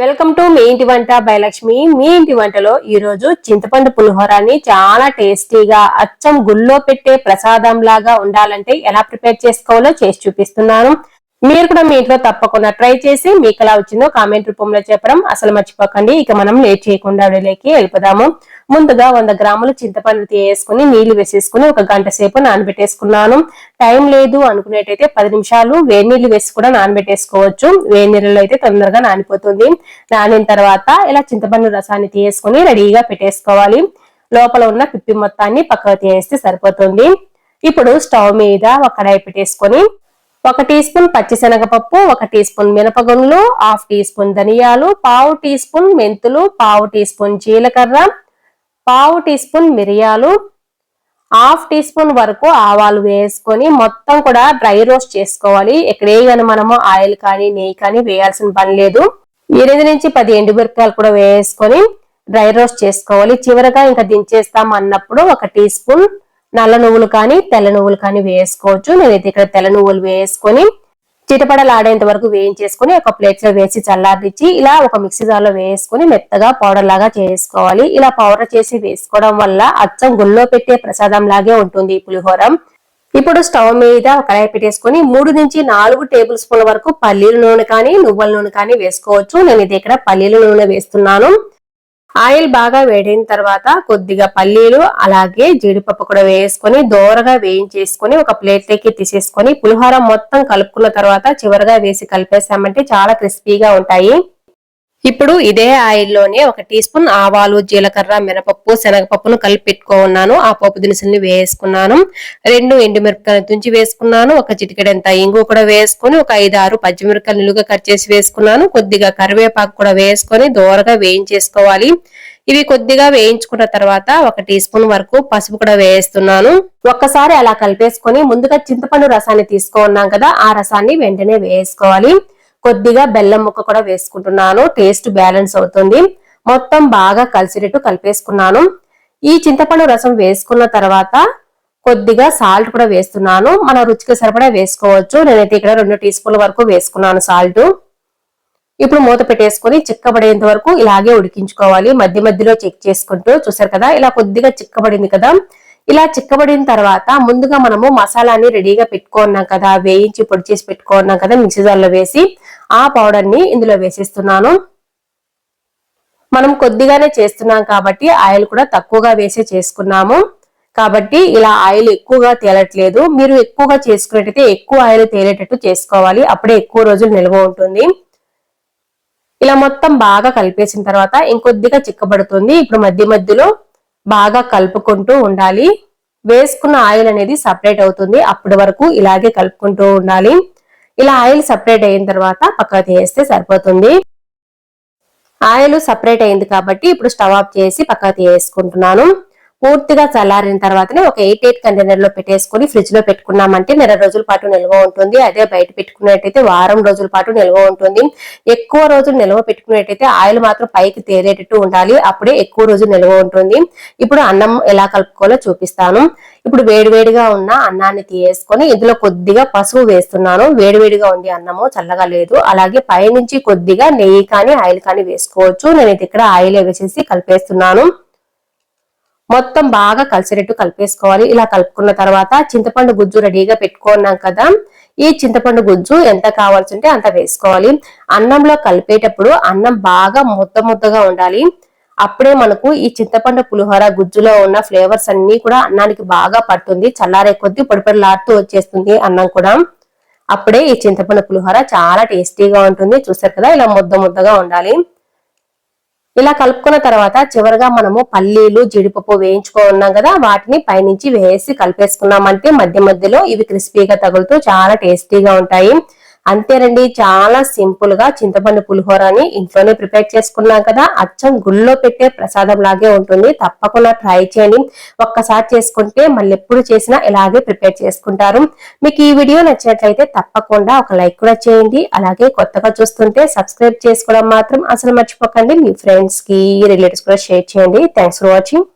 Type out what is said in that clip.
Welcome to me ఇంటి వంట by Lakshmi. మీ ఇంటి వంటలో ఈ రోజు చింతపండు పులిహోరాన్ని చాలా టేస్టీగా అచ్చం గుళ్ళో పెట్టే ప్రసాదం లాగా ఉండాలంటే ఎలా ప్రిపేర్ చేసుకోవాలో చేసి చూపిస్తున్నాను. మీరు కూడా మీ ఇంట్లో తప్పకుండా ట్రై చేసి మీకు ఎలా వచ్చిందో కామెంట్ రూపంలో చెప్పడం అసలు మర్చిపోకండి. ఇక మనం లేట్ చేయకుండా వీడియోలోకి వెళ్ళిపోదాము. ముందుగా 100 గ్రాములు చింతపండు తీసుకుని నీళ్లు వేసేసుకుని 1 గంట సేపు నానబెట్టేసుకున్నాను. టైం లేదు అనుకునేటైతే 10 నిమిషాలు వేడి నీళ్లు వేసి కూడా నానబెట్టేసుకోవచ్చు. వేడి నీళ్ళలో అయితే తొందరగా నానిపోతుంది. నానిన తర్వాత ఇలా చింతపండు రసాన్ని తీసుకుని రెడీగా పెట్టేసుకోవాలి. లోపల ఉన్న పిప్పి మొత్తాన్ని పక్కకు తీసేస్తే సరిపోతుంది. ఇప్పుడు స్టవ్ మీద ఒక కడాయి పెట్టేసుకొని 1 టీ స్పూన్ పచ్చిశనగపప్పు, 1 టీ స్పూన్ మినపగుండ్లు, 1/2 టీ స్పూన్ ధనియాలు, 1/2 టీ స్పూన్ మెంతులు, 1/2 టీ స్పూన్ జీలకర్ర, 1/2 టీ స్పూన్ మిరియాలు, 1/2 టీ స్పూన్ వరకు ఆవాలు వేసుకొని మొత్తం కూడా డ్రై రోస్ట్ చేసుకోవాలి. ఎక్కడే కానీ మనము ఆయిల్ కానీ నెయ్యి కానీ వేయాల్సిన పని లేదు. 8 నుంచి 10 ఎండుమిరపకాయలు కూడా వేసుకొని డ్రై రోస్ట్ చేసుకోవాలి. చివరగా ఇంకా దించేస్తాం అన్నప్పుడు 1 టీ స్పూన్ నల్ల నువ్వులు కానీ తెల్ల నువ్వులు కానీ వేసుకోవచ్చు. నేనైతే ఇక్కడ తెల్ల నువ్వులు వేసుకొని చిటపడలాడేంత వరకు వేయించేసుకుని ఒక ప్లేట్ లో వేసి చల్లారించి ఇలా ఒక మిక్సీ జార్ లో వేసుకుని మెత్తగా పౌడర్ లాగా చేసుకోవాలి. ఇలా పౌడర్ చేసి వేసుకోవడం వల్ల అచ్చం గుళ్ళో పెట్టే ప్రసాదం లాగే ఉంటుంది ఈ పులిహోర. ఇప్పుడు స్టవ్ మీద ఒక కడాయి పెట్టేసుకుని 3 నుంచి 4 టేబుల్ స్పూన్ల వరకు పల్లీల నూనె కానీ నువ్వుల నూనె కానీ వేసుకోవచ్చు. నేను ఇది ఇక్కడ పల్లీల నూనె వేస్తున్నాను. ఆయిల్ బాగా వేడిన తర్వాత కొద్దిగా పల్లీలు అలాగే జీడిపప్పు కూడా వేసుకొని దోరగా వేయించేసుకొని ఒక ప్లేట్ లోకి తీసేసుకొని పులిహోర మొత్తం కలుపుకున్న తర్వాత చివరగా వేసి కలిపేసామంటే చాలా క్రిస్పీగా ఉంటాయి. ఇప్పుడు ఇదే ఆయిల్లోనే 1 టీ స్పూన్ ఆవాలు, జీలకర్ర, మినపప్పు, శనగపప్పును కలిపి పెట్టుకున్నాను. ఆ పప్పు దినుసుల్ని వేసుకున్నాను. 2 ఎండుమిరపకాయలు తుంచి వేసుకున్నాను. 1 చిటికెడంత ఇంగు కూడా వేసుకొని 1 5-6 పచ్చిమిరపకాయలు నిలువుగా కట్ చేసి వేసుకున్నాను. కొద్దిగా కరివేపాకు కూడా వేసుకొని దోరగా వేయించేసుకోవాలి. ఇవి కొద్దిగా వేయించుకున్న తర్వాత 1 టీ స్పూన్ వరకు పసుపు కూడా వేస్తున్నాను. ఒక్కసారి అలా కలిపేసుకొని ముందుగా చింతపండు రసాన్ని తీసుకున్నాం కదా, ఆ రసాన్ని వెంటనే వేసుకోవాలి. కొద్దిగా బెల్లం ముక్క కూడా వేసుకుంటున్నాను. టేస్ట్ బ్యాలెన్స్ అవుతుంది. మొత్తం బాగా కలిసినట్టు కలిపేసుకున్నాను. ఈ చింతపండు రసం వేసుకున్న తర్వాత కొద్దిగా సాల్ట్ కూడా వేస్తున్నాను. మన రుచికి సరిపడా వేసుకోవచ్చు. నేనైతే ఇక్కడ 2 టీ స్పూన్ల వరకు వేసుకున్నాను సాల్ట్. ఇప్పుడు మూత పెట్టేసుకొని చిక్కబడేంత వరకు ఇలాగే ఉడికించుకోవాలి. మధ్య మధ్యలో చెక్ చేసుకుంటూ చూసారు కదా, ఇలా కొద్దిగా చిక్కబడింది కదా. ఇలా చిక్కబడిన తర్వాత ముందుగా మనము మసాలాని రెడీగా పెట్టుకున్నాం కదా, వేయించి పొడి చేసి పెట్టుకున్నాం కదా మిక్సీ జార్లో వేసి, ఆ పౌడర్ ని ఇందులో వేసేస్తున్నాను. మనం కొద్దిగానే చేస్తున్నాం కాబట్టి ఆయిల్ కూడా తక్కువగా వేసి చేసుకున్నాము కాబట్టి ఇలా ఆయిల్ ఎక్కువగా తేలట్లేదు. మీరు ఎక్కువగా చేసుకున్నట్టయితే ఎక్కువ ఆయిల్ తేలేటట్టు చేసుకోవాలి. అప్పుడే ఎక్కువ రోజులు నిల్వ ఉంటుంది. ఇలా మొత్తం బాగా కలిపేసిన తర్వాత ఇంకొద్దిగా చిక్కబడుతుంది. ఇప్పుడు మధ్య మధ్యలో బాగా కలుపుకుంటూ ఉండాలి. వేసుకున్న ఆయిల్ అనేది సపరేట్ అవుతుంది. అప్పటి వరకు ఇలాగే కలుపుకుంటూ ఉండాలి. ఇలా ఆయిల్ సపరేట్ అయిన తర్వాత పక్కకు తీసేస్తే సరిపోతుంది. ఆయిల్ సపరేట్ అయింది కాబట్టి ఇప్పుడు స్టవ్ ఆఫ్ చేసి పక్కకు తీసేసుకుంటున్నాను. పూర్తిగా చల్లారిన తర్వాతనే ఒక 8 కంటైనర్ లో పెట్టేసుకుని ఫ్రిడ్జ్ లో పెట్టుకున్నామంటే నెల రోజుల పాటు నిల్వ ఉంటుంది. అదే బయట పెట్టుకున్నట్టయితే వారం రోజుల పాటు నిల్వ ఉంటుంది. ఎక్కువ రోజులు నిల్వ పెట్టుకున్నట్టయితే ఆయిల్ మాత్రం పైకి తేలేటట్టు ఉండాలి. అప్పుడే ఎక్కువ రోజులు నిల్వ ఉంటుంది. ఇప్పుడు అన్నం ఎలా కలుపుకోవాలో చూపిస్తాను. ఇప్పుడు వేడివేడిగా ఉన్న అన్నాన్ని తీసుకొని ఇందులో కొద్దిగా పసుపు వేస్తున్నాను. వేడివేడిగా ఉంది అన్నము, చల్లగా లేదు. అలాగే పైనుంచి కొద్దిగా నెయ్యి కానీ ఆయిల్ కానీ వేసుకోవచ్చు. నేనైతే ఇక్కడ ఆయిల్ వేసేసి కలిపేస్తున్నాను. మొత్తం బాగా కలిసేటట్టు కలిపేసుకోవాలి. ఇలా కలుపుకున్న తర్వాత చింతపండు గుజ్జు రెడీగా పెట్టుకున్నాం కదా, ఈ చింతపండు గుజ్జు ఎంత కావాల్సి ఉంటే అంత వేసుకోవాలి. అన్నంలో కలిపేటప్పుడు అన్నం బాగా ముద్దగా ఉండాలి. అప్పుడే మనకు ఈ చింతపండు పులిహోర గుజ్జులో ఉన్న ఫ్లేవర్స్ అన్ని కూడా అన్నానికి బాగా పడుతుంది. చల్లారే కొద్దీ పొడిలాడుతూ వచ్చేస్తుంది అన్నం కూడా. అప్పుడే ఈ చింతపండు పులిహోర చాలా టేస్టీగా ఉంటుంది. చూసారు కదా, ఇలా ముద్దగా ఉండాలి. ఇలా కలుపుకున్న తర్వాత చివరిగా మనము పల్లీలు, జీడిపప్పు వేయించుకున్నాం కదా, వాటిని పైనుంచి వేసి కలిపేసుకున్నామంటే మధ్య మధ్యలో ఇవి క్రిస్పీగా తగులుతూ చాలా టేస్టీగా ఉంటాయి. అంతేనండి, చాలా సింపుల్ గా చింతపండు పులిహోరని ఇంట్లోనే ప్రిపేర్ చేసుకున్నాం కదా, అచ్చం గుళ్ళో పెట్టే ప్రసాదం లాగే ఉంటుంది. తప్పకుండా ట్రై చేయండి. ఒక్కసారి చేసుకుంటే మళ్ళీ ఎప్పుడు చేసినా ఇలాగే ప్రిపేర్ చేసుకుంటారు. మీకు ఈ వీడియో నచ్చినట్లయితే తప్పకుండా ఒక లైక్ కూడా చేయండి. అలాగే కొత్తగా చూస్తుంటే సబ్స్క్రైబ్ చేసుకోవడం మాత్రం అసలు మర్చిపోకండి. మీ ఫ్రెండ్స్ కి, రిలేటివ్స్ కూడా షేర్ చేయండి. Thanks for watching.